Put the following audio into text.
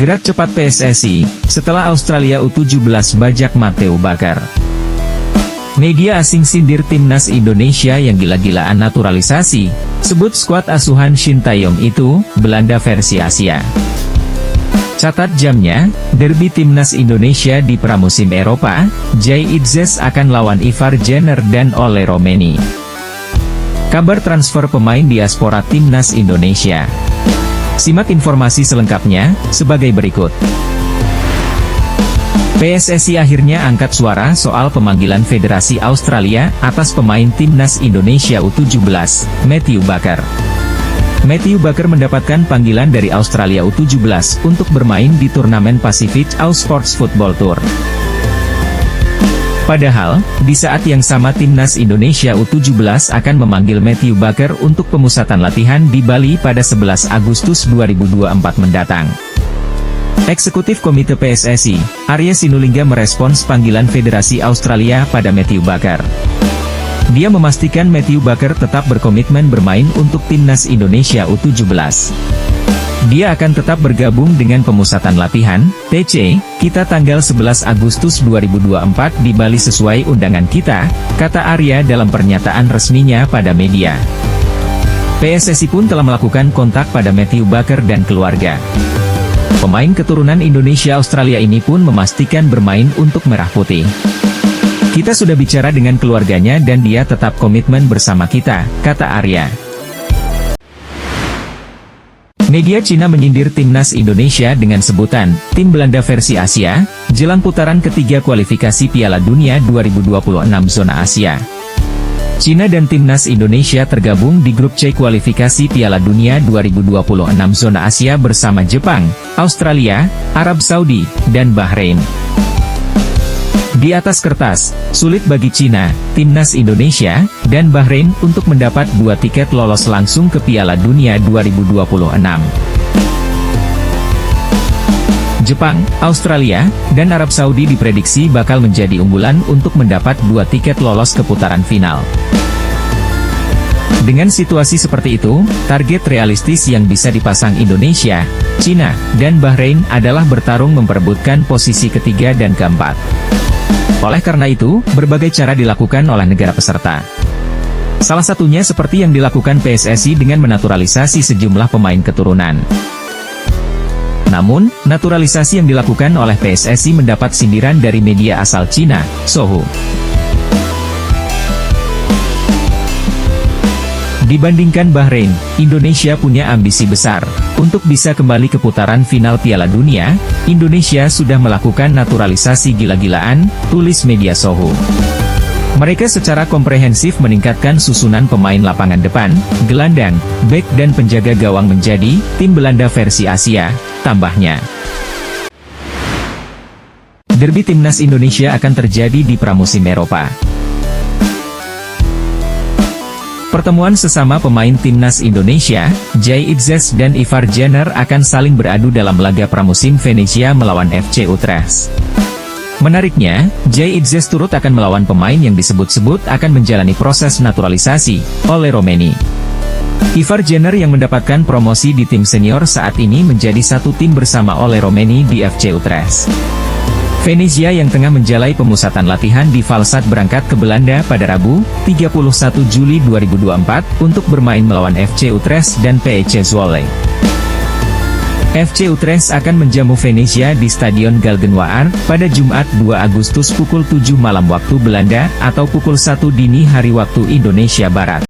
Gerak cepat PSSI, setelah Australia U17 bajak Matthew Bakker. Media asing sindir timnas Indonesia yang gila-gilaan naturalisasi, sebut skuad asuhan Shin Tae-yong itu, Belanda versi Asia. Catat jamnya, derby timnas Indonesia di pramusim Eropa, Jay Itzes akan lawan Ivar Jenner dan Ole Romeni. Kabar transfer pemain diaspora timnas Indonesia. Simak informasi selengkapnya, sebagai berikut. PSSI akhirnya angkat suara soal pemanggilan Federasi Australia atas pemain timnas Indonesia U17, Matthew Bakker. Matthew Bakker mendapatkan panggilan dari Australia U17 untuk bermain di turnamen Pacific Ausports Football Tour. Padahal, di saat yang sama timnas Indonesia U17 akan memanggil Matthew Bakker untuk pemusatan latihan di Bali pada 11 Agustus 2024 mendatang. Eksekutif Komite PSSI, Arya Sinulinga merespons panggilan Federasi Australia pada Matthew Bakker. Dia memastikan Matthew Bakker tetap berkomitmen bermain untuk timnas Indonesia U17. Dia akan tetap bergabung dengan pemusatan latihan, TC, kita tanggal 11 Agustus 2024 di Bali sesuai undangan kita, kata Arya dalam pernyataan resminya pada media. PSSI pun telah melakukan kontak pada Matthew Bakker dan keluarga. Pemain keturunan Indonesia Australia ini pun memastikan bermain untuk Merah Putih. Kita sudah bicara dengan keluarganya dan dia tetap komitmen bersama kita, kata Arya. Media Cina menyindir timnas Indonesia dengan sebutan, tim Belanda versi Asia, jelang putaran ketiga kualifikasi Piala Dunia 2026 zona Asia. Cina dan timnas Indonesia tergabung di grup C kualifikasi Piala Dunia 2026 zona Asia bersama Jepang, Australia, Arab Saudi, dan Bahrain. Di atas kertas, sulit bagi Cina, timnas Indonesia, dan Bahrain untuk mendapat 2 tiket lolos langsung ke Piala Dunia 2026. Jepang, Australia, dan Arab Saudi diprediksi bakal menjadi unggulan untuk mendapat 2 tiket lolos ke putaran final. Dengan situasi seperti itu, target realistis yang bisa dipasang Indonesia, Cina, dan Bahrain adalah bertarung memperebutkan posisi ketiga dan keempat. Oleh karena itu, berbagai cara dilakukan oleh negara peserta. Salah satunya seperti yang dilakukan PSSI dengan menaturalisasi sejumlah pemain keturunan. Namun, naturalisasi yang dilakukan oleh PSSI mendapat sindiran dari media asal Cina, Sohu. Dibandingkan Bahrain, Indonesia punya ambisi besar. Untuk bisa kembali ke putaran final Piala Dunia, Indonesia sudah melakukan naturalisasi gila-gilaan, tulis media Sohu. Mereka secara komprehensif meningkatkan susunan pemain lapangan depan, gelandang, bek dan penjaga gawang menjadi tim Belanda versi Asia, tambahnya. Derby timnas Indonesia akan terjadi di pramusim Eropa. Pertemuan sesama pemain timnas Indonesia, Jay Itzes dan Ivar Jenner akan saling beradu dalam laga pramusim Venezia melawan FC Utrecht. Menariknya, Jay Itzes turut akan melawan pemain yang disebut-sebut akan menjalani proses naturalisasi, Ole Romeni. Ivar Jenner yang mendapatkan promosi di tim senior saat ini menjadi satu tim bersama Ole Romeni di FC Utrecht. Venezia yang tengah menjalani pemusatan latihan di Valsat berangkat ke Belanda pada Rabu, 31 Juli 2024, untuk bermain melawan FC Utrecht dan PEC Zwolle. FC Utrecht akan menjamu Venezia di Stadion Galgenwaard pada Jumat 2 Agustus pukul 7 malam waktu Belanda, atau pukul 1 dini hari waktu Indonesia Barat.